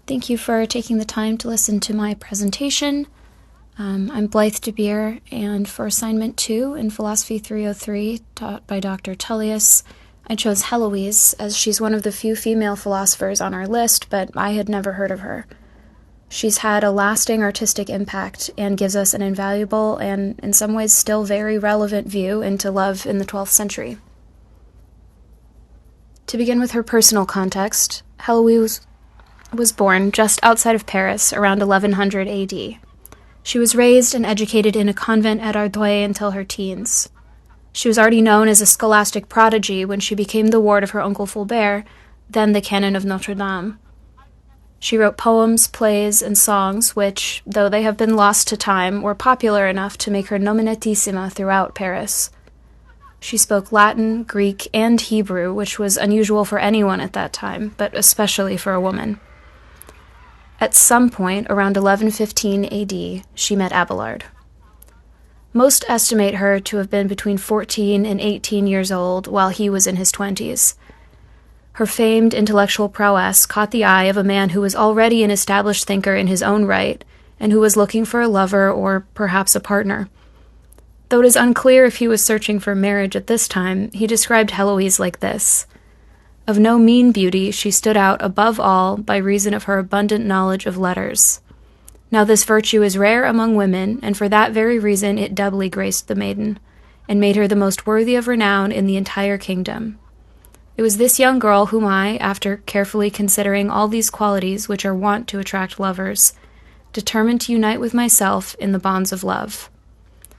Thank you for taking the time to listen to my presentation. I'm Blythe de Beer, and for assignment 2 in Philosophy 303, taught by Dr. Tullius, I chose Heloise, as she's one of the few female philosophers on our list, but I had never heard of her. She's had a lasting artistic impact and gives us an invaluable and, in some ways, still very relevant view into love in the 12th century. To begin with her personal context, Heloise was born just outside of Paris around 1100 AD. She was raised and educated in a convent at Ardoise until her teens. She was already known as a scholastic prodigy when she became the ward of her uncle Fulbert, then the canon of Notre Dame. She wrote poems, plays, and songs which, though they have been lost to time, were popular enough to make her nominatissima throughout Paris. She spoke Latin, Greek, and Hebrew, which was unusual for anyone at that time, but especially for a woman. At some point, around 1115 AD, she met Abelard. Most estimate her to have been between 14 and 18 years old while he was in his 20s. Her famed intellectual prowess caught the eye of a man who was already an established thinker in his own right, and who was looking for a lover or perhaps a partner. Though it is unclear if he was searching for marriage at this time, he described Heloise like this: "Of no mean beauty, she stood out above all by reason of her abundant knowledge of letters. Now this virtue is rare among women, and for that very reason it doubly graced the maiden, and made her the most worthy of renown in the entire kingdom. It was this young girl whom I, after carefully considering all these qualities which are wont to attract lovers, determined to unite with myself in the bonds of love.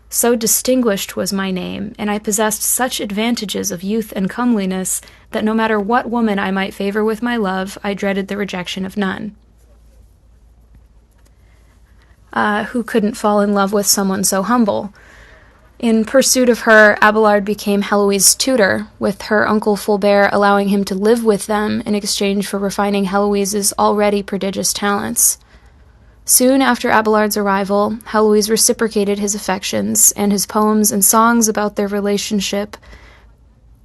So distinguished was my name, and I possessed such advantages of youth and comeliness, that no matter what woman I might favor with my love, I dreaded the rejection of none." Who couldn't fall in love with someone so humble? In pursuit of her, Abelard became Heloise's tutor, with her uncle Fulbert allowing him to live with them in exchange for refining Heloise's already prodigious talents. Soon after Abelard's arrival, Heloise reciprocated his affections, and his poems and songs about their relationship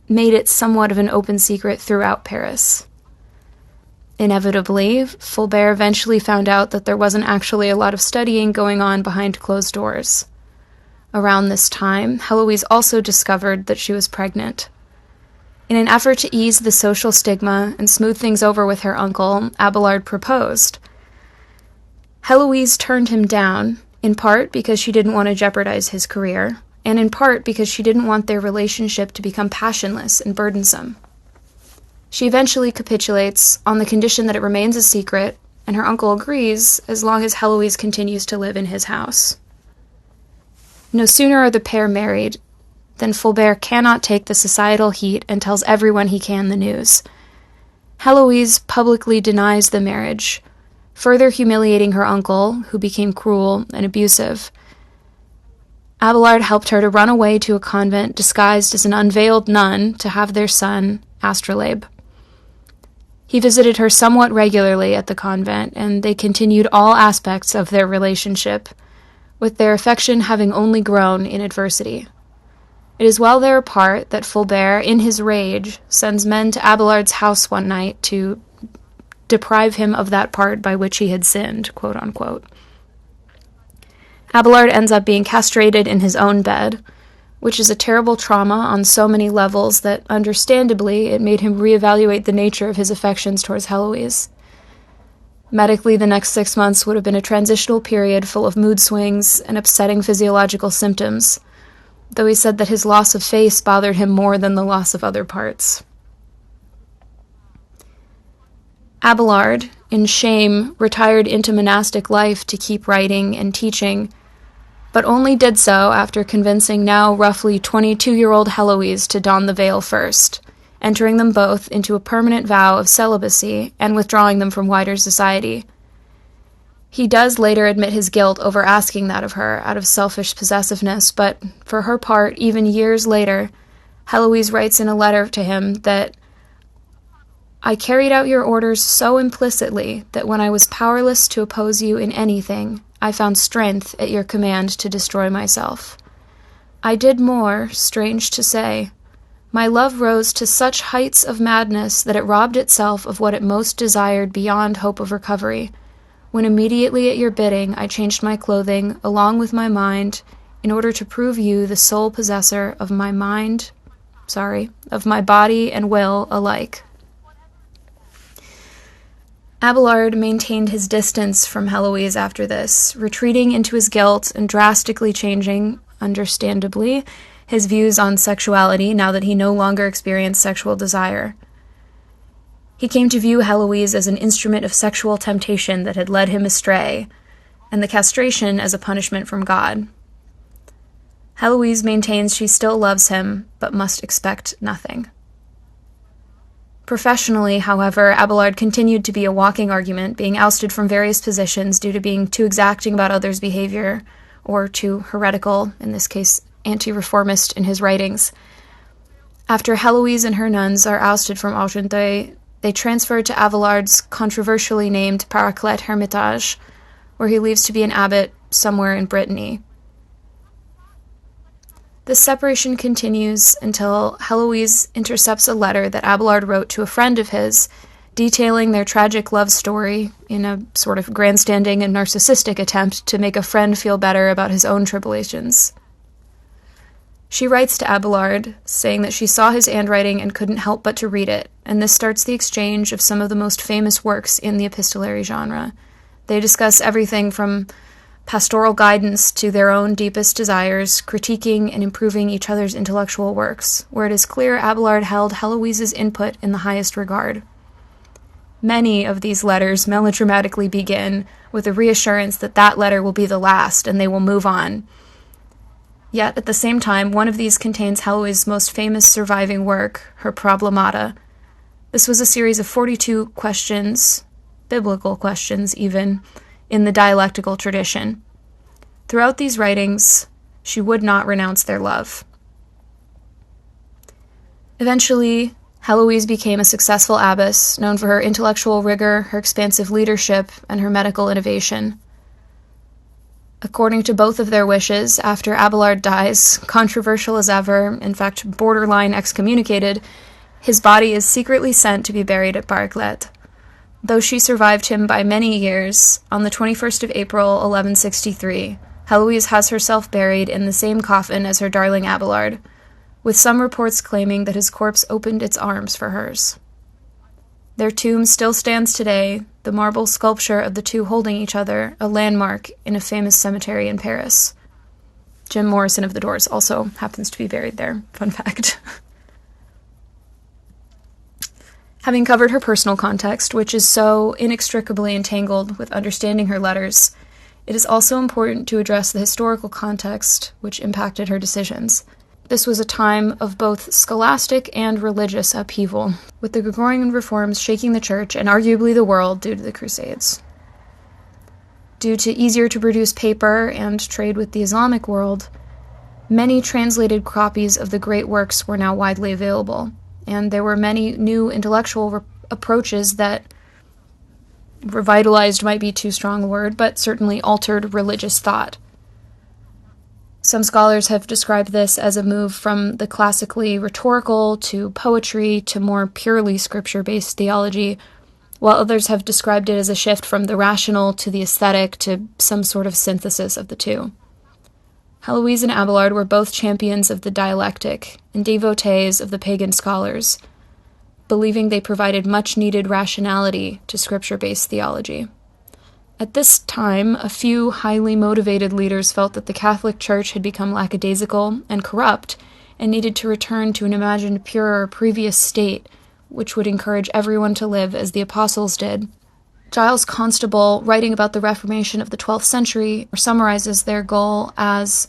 made it somewhat of an open secret throughout Paris. Inevitably, Fulbert eventually found out that there wasn't actually a lot of studying going on behind closed doors. Around this time, Heloise also discovered that she was pregnant. In an effort to ease the social stigma and smooth things over with her uncle, Abelard proposed. Heloise turned him down, in part because she didn't want to jeopardize his career, and in part because she didn't want their relationship to become passionless and burdensome. She eventually capitulates on the condition that it remains a secret, and her uncle agrees as long as Heloise continues to live in his house. No sooner are the pair married than Fulbert cannot take the societal heat and tells everyone he can the news. Heloise publicly denies the marriage, further humiliating her uncle, who became cruel and abusive. Abelard helped her to run away to a convent disguised as an unveiled nun to have their son, Astrolabe. He visited her somewhat regularly at the convent, and they continued all aspects of their relationship, with their affection having only grown in adversity. It is while they're apart that Fulbert, in his rage, sends men to Abelard's house one night to deprive him of that part by which he had sinned, quote unquote. Abelard ends up being castrated in his own bed, which is a terrible trauma on so many levels that, understandably, it made him reevaluate the nature of his affections towards Heloise. Medically, the next 6 months would have been a transitional period full of mood swings and upsetting physiological symptoms, though he said that his loss of face bothered him more than the loss of other parts. Abelard, in shame, retired into monastic life to keep writing and teaching, but only did so after convincing now roughly 22-year-old Heloise to don the veil first, entering them both into a permanent vow of celibacy and withdrawing them from wider society. He does later admit his guilt over asking that of her out of selfish possessiveness, but for her part, even years later, Heloise writes in a letter to him that I carried out your orders so implicitly that when I was powerless to oppose you in anything, I found strength at your command to destroy myself. I did more, strange to say, My love rose to such heights of madness that it robbed itself of what it most desired beyond hope of recovery, when immediately at your bidding I changed my clothing, along with my mind, in order to prove you the sole possessor of my of my body and will alike. Abelard maintained his distance from Heloise after this, retreating into his guilt and drastically changing, understandably, his views on sexuality now that he no longer experienced sexual desire. He came to view Heloise as an instrument of sexual temptation that had led him astray, and the castration as a punishment from God. Heloise maintains she still loves him, but must expect nothing. Professionally, however, Abelard continued to be a walking argument, being ousted from various positions due to being too exacting about others' behavior, or too heretical, in this case anti-reformist, in his writings. After Heloise and her nuns are ousted from Argenteuil, they transfer to Abelard's controversially named Paraclet Hermitage, where he leaves to be an abbot somewhere in Brittany. This separation continues until Heloise intercepts a letter that Abelard wrote to a friend of his, detailing their tragic love story in a sort of grandstanding and narcissistic attempt to make a friend feel better about his own tribulations. She writes to Abelard, saying that she saw his handwriting and couldn't help but to read it, and this starts the exchange of some of the most famous works in the epistolary genre. They discuss everything from pastoral guidance to their own deepest desires, critiquing and improving each other's intellectual works, where it is clear Abelard held Heloise's input in the highest regard. Many of these letters melodramatically begin with a reassurance that that letter will be the last and they will move on. Yet, at the same time, one of these contains Heloise's most famous surviving work, her Problemata. This was a series of 42 questions, biblical questions even, in the dialectical tradition. Throughout these writings, she would not renounce their love. Eventually, Heloise became a successful abbess, known for her intellectual rigor, her expansive leadership, and her medical innovation. According to both of their wishes, after Abelard dies, controversial as ever, in fact borderline excommunicated, his body is secretly sent to be buried at Paraclet. Though she survived him by many years, on the 21st of April, 1163, Heloise has herself buried in the same coffin as her darling Abelard, with some reports claiming that his corpse opened its arms for hers. Their tomb still stands today, the marble sculpture of the two holding each other, a landmark in a famous cemetery in Paris. Jim Morrison of The Doors also happens to be buried there. Fun fact. Having covered her personal context, which is so inextricably entangled with understanding her letters, it is also important to address the historical context which impacted her decisions. This was a time of both scholastic and religious upheaval, with the Gregorian reforms shaking the church and arguably the world due to the Crusades. Due to easier to produce paper and trade with the Islamic world, many translated copies of the great works were now widely available, and there were many new intellectual approaches that revitalized might be too strong a word, but certainly altered religious thought. Some scholars have described this as a move from the classically rhetorical to poetry to more purely scripture-based theology, while others have described it as a shift from the rational to the aesthetic to some sort of synthesis of the two. Heloise and Abelard were both champions of the dialectic and devotees of the pagan scholars, believing they provided much-needed rationality to scripture-based theology. At this time, a few highly motivated leaders felt that the Catholic Church had become lackadaisical and corrupt and needed to return to an imagined purer previous state, which would encourage everyone to live as the apostles did. Giles Constable, writing about the Reformation of the 12th century, summarizes their goal as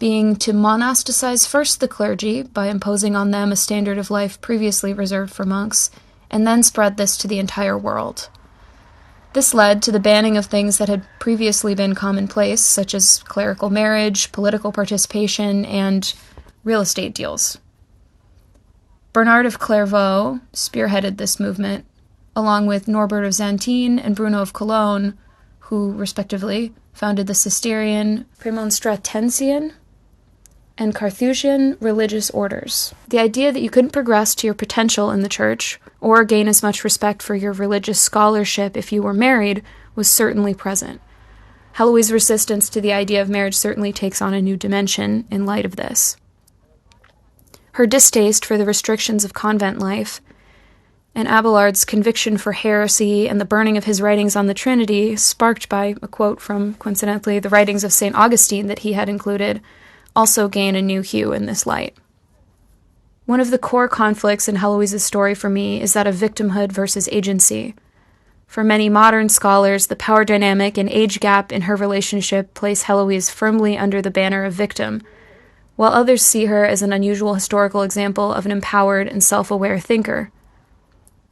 being to monasticize first the clergy by imposing on them a standard of life previously reserved for monks, and then spread this to the entire world. This led to the banning of things that had previously been commonplace, such as clerical marriage, political participation, and real estate deals. Bernard of Clairvaux spearheaded this movement, along with Norbert of Xanten and Bruno of Cologne, who, respectively, founded the Cistercian Premonstratensian and Carthusian religious orders. The idea that you couldn't progress to your potential in the church or gain as much respect for your religious scholarship if you were married was certainly present. Heloise's resistance to the idea of marriage certainly takes on a new dimension in light of this. Her distaste for the restrictions of convent life and Abelard's conviction for heresy and the burning of his writings on the Trinity, sparked by a quote from, coincidentally, the writings of St. Augustine that he had included, also gain a new hue in this light. One of the core conflicts in Heloise's story for me is that of victimhood versus agency. For many modern scholars, the power dynamic and age gap in her relationship place Heloise firmly under the banner of victim, while others see her as an unusual historical example of an empowered and self-aware thinker.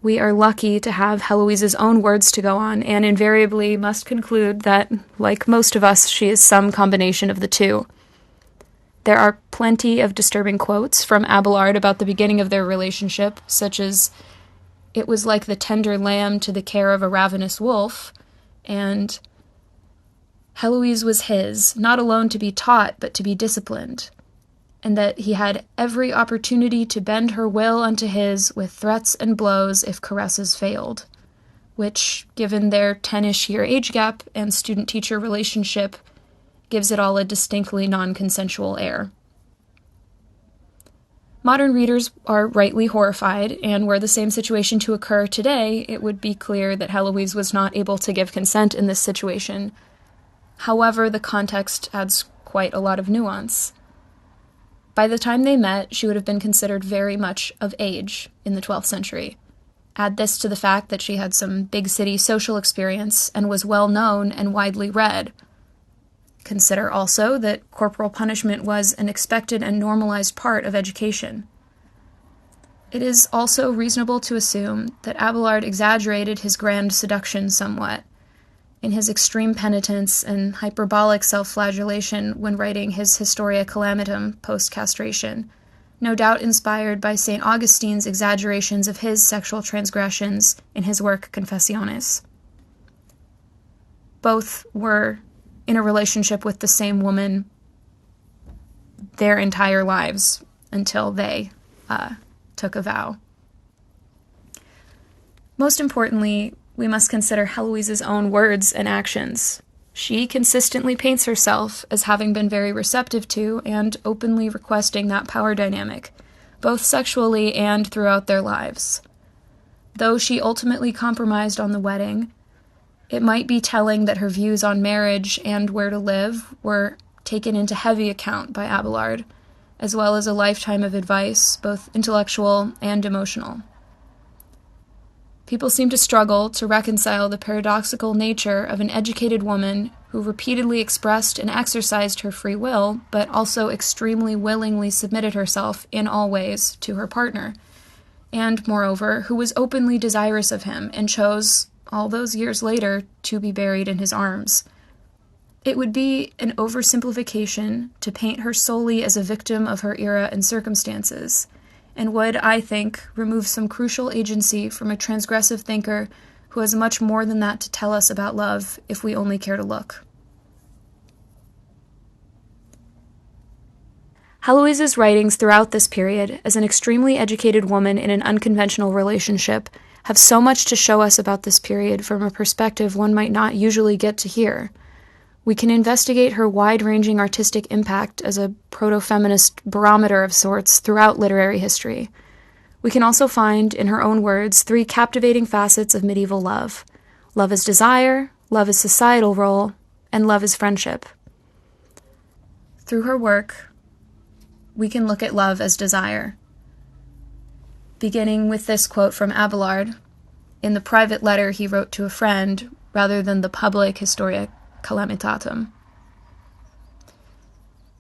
We are lucky to have Heloise's own words to go on, and invariably must conclude that, like most of us, she is some combination of the two. There are plenty of disturbing quotes from Abelard about the beginning of their relationship, such as, "It was like the tender lamb to the care of a ravenous wolf," and Heloise was his, not alone to be taught, but to be disciplined, and that he had every opportunity to bend her will unto his with threats and blows if caresses failed, which, given their 10-ish year age gap and student-teacher relationship, gives it all a distinctly non-consensual air. Modern readers are rightly horrified, and were the same situation to occur today, it would be clear that Heloise was not able to give consent in this situation. However, the context adds quite a lot of nuance. By the time they met, she would have been considered very much of age in the 12th century. Add this to the fact that she had some big city social experience and was well known and widely read. Consider also that corporal punishment was an expected and normalized part of education. It is also reasonable to assume that Abelard exaggerated his grand seduction somewhat in his extreme penitence and hyperbolic self-flagellation when writing his Historia Calamitum post-castration, no doubt inspired by St. Augustine's exaggerations of his sexual transgressions in his work Confessiones. Both were in a relationship with the same woman their entire lives until they took a vow. Most importantly, we must consider Heloise's own words and actions. She consistently paints herself as having been very receptive to and openly requesting that power dynamic, both sexually and throughout their lives. Though she ultimately compromised on the wedding, it might be telling that her views on marriage and where to live were taken into heavy account by Abelard, as well as a lifetime of advice, both intellectual and emotional. People seem to struggle to reconcile the paradoxical nature of an educated woman who repeatedly expressed and exercised her free will, but also extremely willingly submitted herself in all ways to her partner, and, moreover, who was openly desirous of him and chose, all those years later, to be buried in his arms. It would be an oversimplification to paint her solely as a victim of her era and circumstances, and would, I think, remove some crucial agency from a transgressive thinker who has much more than that to tell us about love if we only care to look. Heloise's writings throughout this period, as an extremely educated woman in an unconventional relationship, have so much to show us about this period from a perspective one might not usually get to hear. We can investigate her wide-ranging artistic impact as a proto-feminist barometer of sorts throughout literary history. We can also find, in her own words, 3 captivating facets of medieval love. Love as desire, love as societal role, and love as friendship. Through her work, we can look at love as desire. Beginning with this quote from Abelard, in the private letter he wrote to a friend, rather than the public Historia Calamitatum.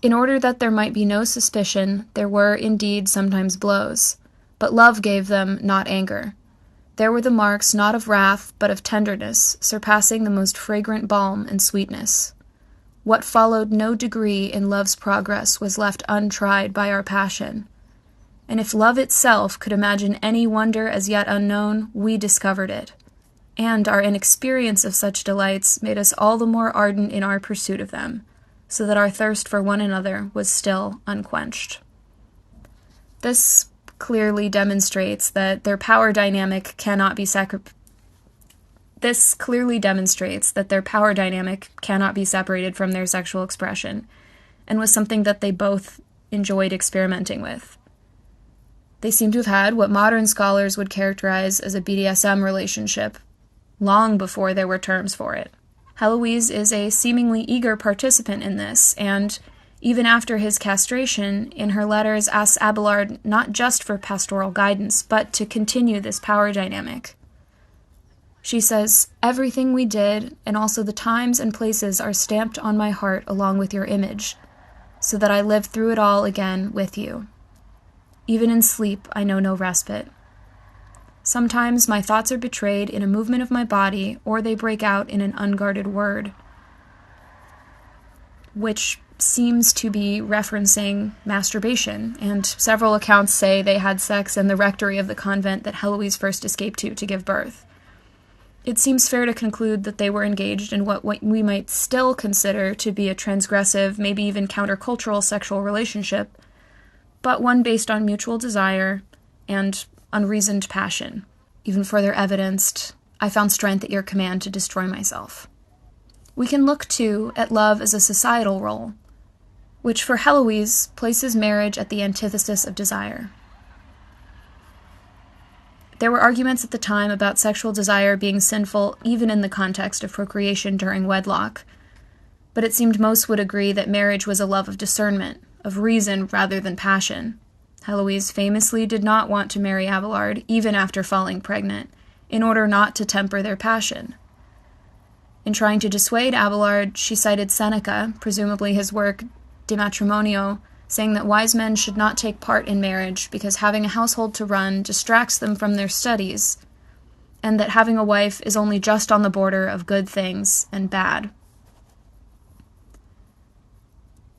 In order that there might be no suspicion, there were indeed sometimes blows, but love gave them, not anger. There were the marks not of wrath, but of tenderness, surpassing the most fragrant balm and sweetness. What followed no degree in love's progress was left untried by our passion. And if love itself could imagine any wonder as yet unknown, we discovered it. And our inexperience of such delights made us all the more ardent in our pursuit of them. so that our thirst for one another was still unquenched. This clearly demonstrates that their power dynamic cannot be separated from their sexual expression, and was something that they both enjoyed experimenting with. They seem to have had what modern scholars would characterize as a BDSM relationship, long before there were terms for it. Heloise is a seemingly eager participant in this, and even after his castration, in her letters asks Abelard not just for pastoral guidance, but to continue this power dynamic. She says, "Everything we did, and also the times and places, are stamped on my heart along with your image, so that I live through it all again with you. Even in sleep, I know no respite. Sometimes my thoughts are betrayed in a movement of my body, or they break out in an unguarded word," which seems to be referencing masturbation, and several accounts say they had sex in the rectory of the convent that Heloise first escaped to give birth. It seems fair to conclude that they were engaged in what we might still consider to be a transgressive, maybe even countercultural sexual relationship, but one based on mutual desire and unreasoned passion, even further evidenced, "I found strength at your command to destroy myself." We can look, too, at love as a societal role, which for Heloise places marriage at the antithesis of desire. There were arguments at the time about sexual desire being sinful even in the context of procreation during wedlock, but it seemed most would agree that marriage was a love of discernment, of reason rather than passion. Heloise famously did not want to marry Abelard, even after falling pregnant, in order not to temper their passion. In trying to dissuade Abelard, she cited Seneca, presumably his work De Matrimonio, saying that wise men should not take part in marriage because having a household to run distracts them from their studies, and that having a wife is only just on the border of good things and bad.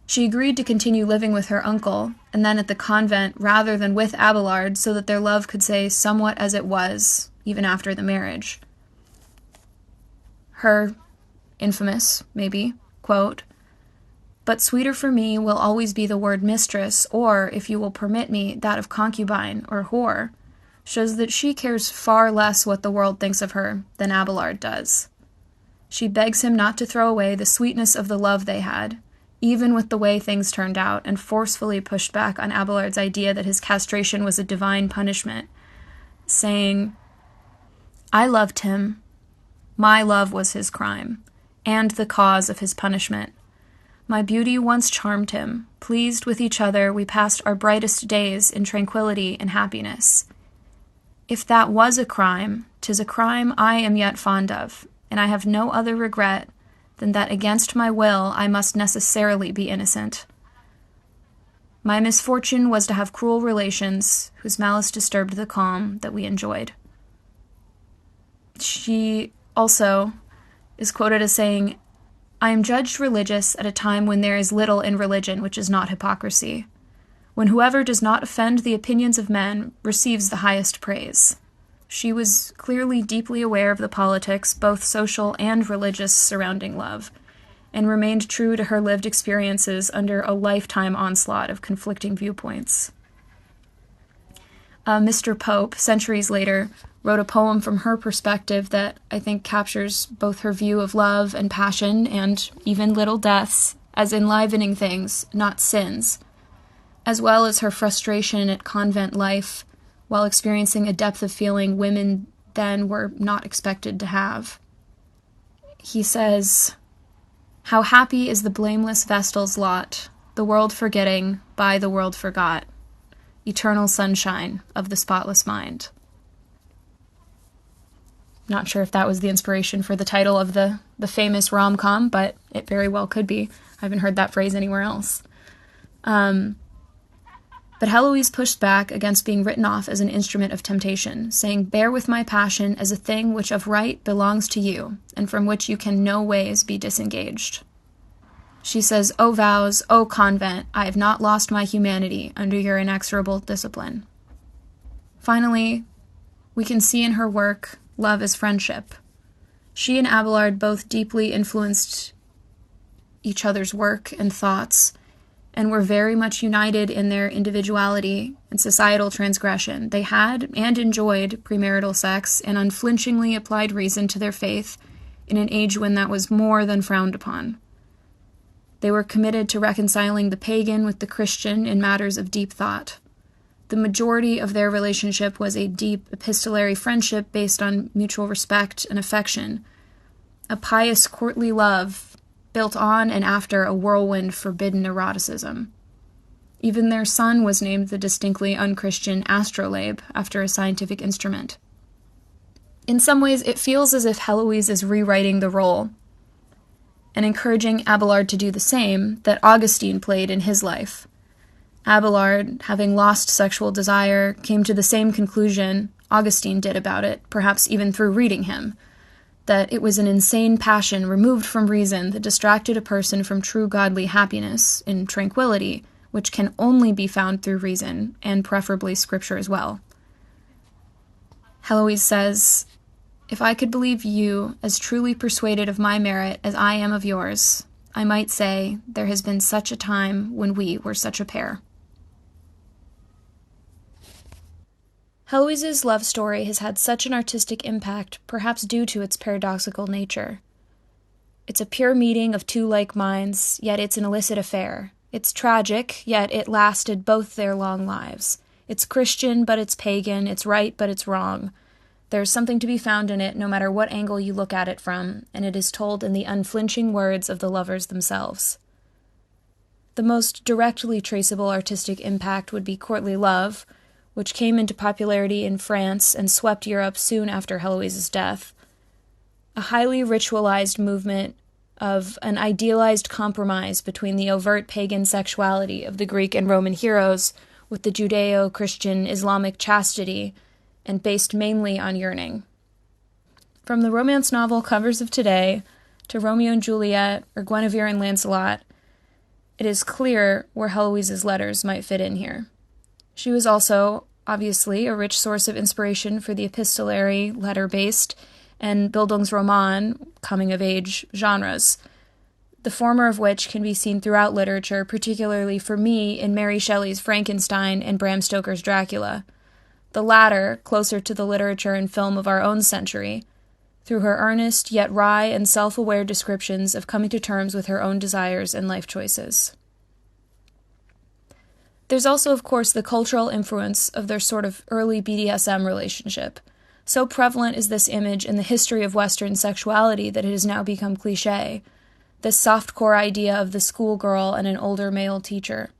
She agreed to continue living with her uncle, and then at the convent rather than with Abelard, so that their love could stay somewhat as it was, even after the marriage. Her infamous, maybe, quote, "But sweeter for me will always be the word mistress, or, if you will permit me, that of concubine or whore," shows that she cares far less what the world thinks of her than Abelard does. She begs him not to throw away the sweetness of the love they had, even with the way things turned out, and forcefully pushed back on Abelard's idea that his castration was a divine punishment, saying, "I loved him. My love was his crime, and the cause of his punishment. My beauty once charmed him. Pleased with each other, we passed our brightest days in tranquility and happiness. If that was a crime, 'tis a crime I am yet fond of, and I have no other regret than that against my will I must necessarily be innocent. My misfortune was to have cruel relations, whose malice disturbed the calm that we enjoyed." She also is quoted as saying, "I am judged religious at a time when there is little in religion which is not hypocrisy, when whoever does not offend the opinions of men receives the highest praise." She was clearly deeply aware of the politics, both social and religious, surrounding love, and remained true to her lived experiences under a lifetime onslaught of conflicting viewpoints. Mr. Pope, centuries later, wrote a poem from her perspective that I think captures both her view of love and passion and even little deaths as enlivening things, not sins, as well as her frustration at convent life while experiencing a depth of feeling women then were not expected to have. He says, "How happy is the blameless vestal's lot, the world forgetting, by the world forgot, eternal sunshine of the spotless mind." Not sure if that was the inspiration for the title of the famous rom-com, but it very well could be. I haven't heard that phrase anywhere else. But Heloise pushed back against being written off as an instrument of temptation, saying, "Bear with my passion as a thing which of right belongs to you, and from which you can no ways be disengaged." She says, "O vows, O convent, I have not lost my humanity under your inexorable discipline." Finally, we can see in her work love as friendship. She and Abelard both deeply influenced each other's work and thoughts, and were very much united in their individuality and societal transgression. They had and enjoyed premarital sex and unflinchingly applied reason to their faith in an age when that was more than frowned upon. They were committed to reconciling the pagan with the Christian in matters of deep thought. The majority of their relationship was a deep epistolary friendship based on mutual respect and affection, a pious courtly love built on and after a whirlwind forbidden eroticism. Even their son was named the distinctly unchristian astrolabe after a scientific instrument. In some ways, it feels as if Heloise is rewriting the role and encouraging Abelard to do the same that Augustine played in his life. Abelard, having lost sexual desire, came to the same conclusion Augustine did about it, perhaps even through reading him, that it was an insane passion removed from reason that distracted a person from true godly happiness in tranquility, which can only be found through reason, and preferably scripture as well. Heloise says, "If I could believe you as truly persuaded of my merit as I am of yours, I might say there has been such a time when we were such a pair." Heloise's love story has had such an artistic impact, perhaps due to its paradoxical nature. It's a pure meeting of two like minds, yet it's an illicit affair. It's tragic, yet it lasted both their long lives. It's Christian, but it's pagan. It's right, but it's wrong. There's something to be found in it, no matter what angle you look at it from, and it is told in the unflinching words of the lovers themselves. The most directly traceable artistic impact would be courtly love, which came into popularity in France and swept Europe soon after Heloise's death. A highly ritualized movement of an idealized compromise between the overt pagan sexuality of the Greek and Roman heroes with the Judeo-Christian Islamic chastity, and based mainly on yearning. From the romance novel covers of today to Romeo and Juliet or Guinevere and Lancelot, it is clear where Heloise's letters might fit in here. She was also, obviously, a rich source of inspiration for the epistolary, letter-based, and Bildungsroman, coming-of-age genres, the former of which can be seen throughout literature, particularly for me in Mary Shelley's Frankenstein and Bram Stoker's Dracula. The latter, closer to the literature and film of our own century, through her earnest yet wry and self-aware descriptions of coming to terms with her own desires and life choices. There's also, of course, the cultural influence of their sort of early BDSM relationship. So prevalent is this image in the history of Western sexuality that it has now become cliché, this softcore idea of the schoolgirl and an older male teacher.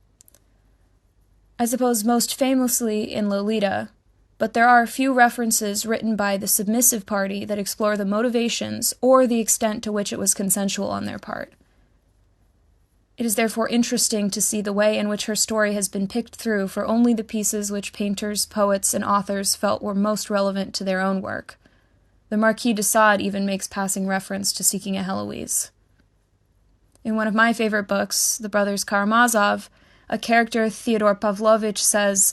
I suppose most famously in Lolita, but there are a few references written by the submissive party that explore the motivations or the extent to which it was consensual on their part. It is therefore interesting to see the way in which her story has been picked through for only the pieces which painters, poets, and authors felt were most relevant to their own work. The Marquis de Sade even makes passing reference to Seeking a Heloise. In one of my favorite books, The Brothers Karamazov, a character, Theodore Pavlovich, says,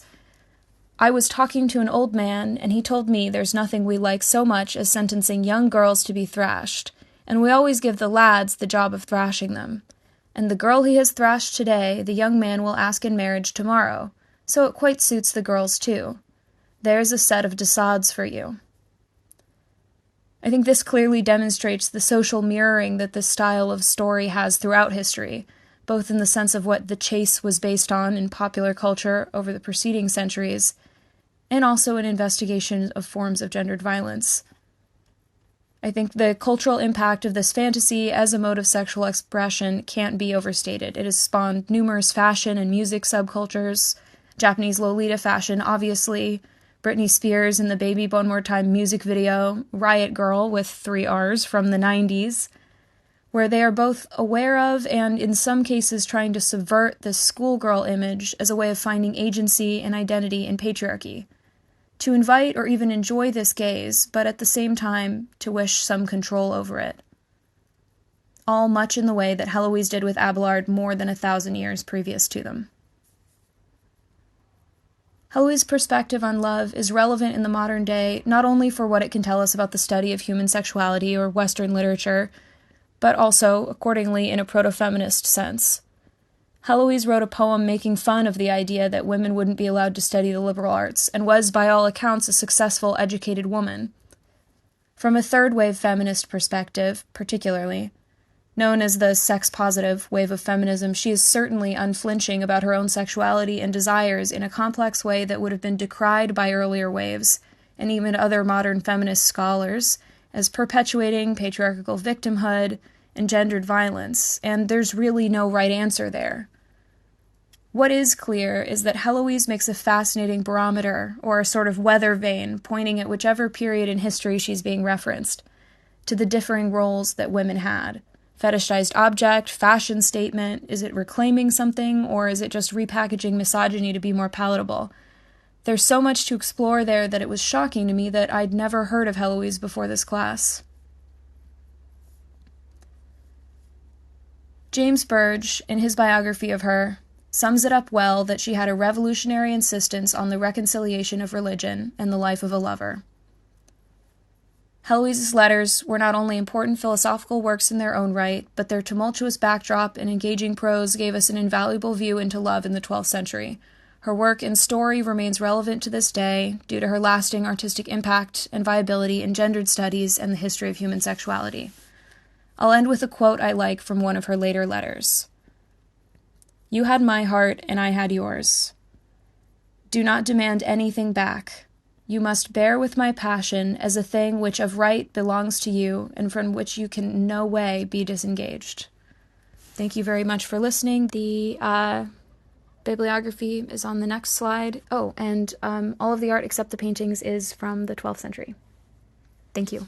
"I was talking to an old man, and he told me there's nothing we like so much as sentencing young girls to be thrashed, and we always give the lads the job of thrashing them. And the girl he has thrashed today, the young man will ask in marriage tomorrow, so it quite suits the girls too. There's a set of de Sades for you." I think this clearly demonstrates the social mirroring that this style of story has throughout history, both in the sense of what the chase was based on in popular culture over the preceding centuries, and also an investigation of forms of gendered violence. I think the cultural impact of this fantasy as a mode of sexual expression can't be overstated. It has spawned numerous fashion and music subcultures, Japanese Lolita fashion, obviously, Britney Spears in the Baby One More Time music video, Riot Girl with 3 R's from the 90s, where they are both aware of and in some cases trying to subvert this schoolgirl image as a way of finding agency and identity in patriarchy. To invite or even enjoy this gaze, but at the same time to wish some control over it. All much in the way that Heloise did with Abelard more than 1,000 years previous to them. Heloise's perspective on love is relevant in the modern day, not only for what it can tell us about the study of human sexuality or Western literature, but also, accordingly, in a proto-feminist sense. Heloise wrote a poem making fun of the idea that women wouldn't be allowed to study the liberal arts, and was, by all accounts, a successful, educated woman. From a third-wave feminist perspective, particularly, known as the sex-positive wave of feminism, she is certainly unflinching about her own sexuality and desires in a complex way that would have been decried by earlier waves, and even other modern feminist scholars, as perpetuating patriarchal victimhood and gendered violence, and there's really no right answer there. What is clear is that Heloise makes a fascinating barometer, or a sort of weather vane, pointing at whichever period in history she's being referenced, to the differing roles that women had. Fetishized object, fashion statement, is it reclaiming something, or is it just repackaging misogyny to be more palatable? There's so much to explore there that it was shocking to me that I'd never heard of Heloise before this class. James Burge, in his biography of her, sums it up well that she had a revolutionary insistence on the reconciliation of religion and the life of a lover. Heloise's letters were not only important philosophical works in their own right, but their tumultuous backdrop and engaging prose gave us an invaluable view into love in the 12th century. Her work and story remains relevant to this day due to her lasting artistic impact and viability in gendered studies and the history of human sexuality. I'll end with a quote I like from one of her later letters. "You had my heart, and I had yours. Do not demand anything back. You must bear with my passion as a thing which of right belongs to you, and from which you can in no way be disengaged." Thank you very much for listening. The bibliography is on the next slide. Oh, and all of the art except the paintings is from the 12th century. Thank you.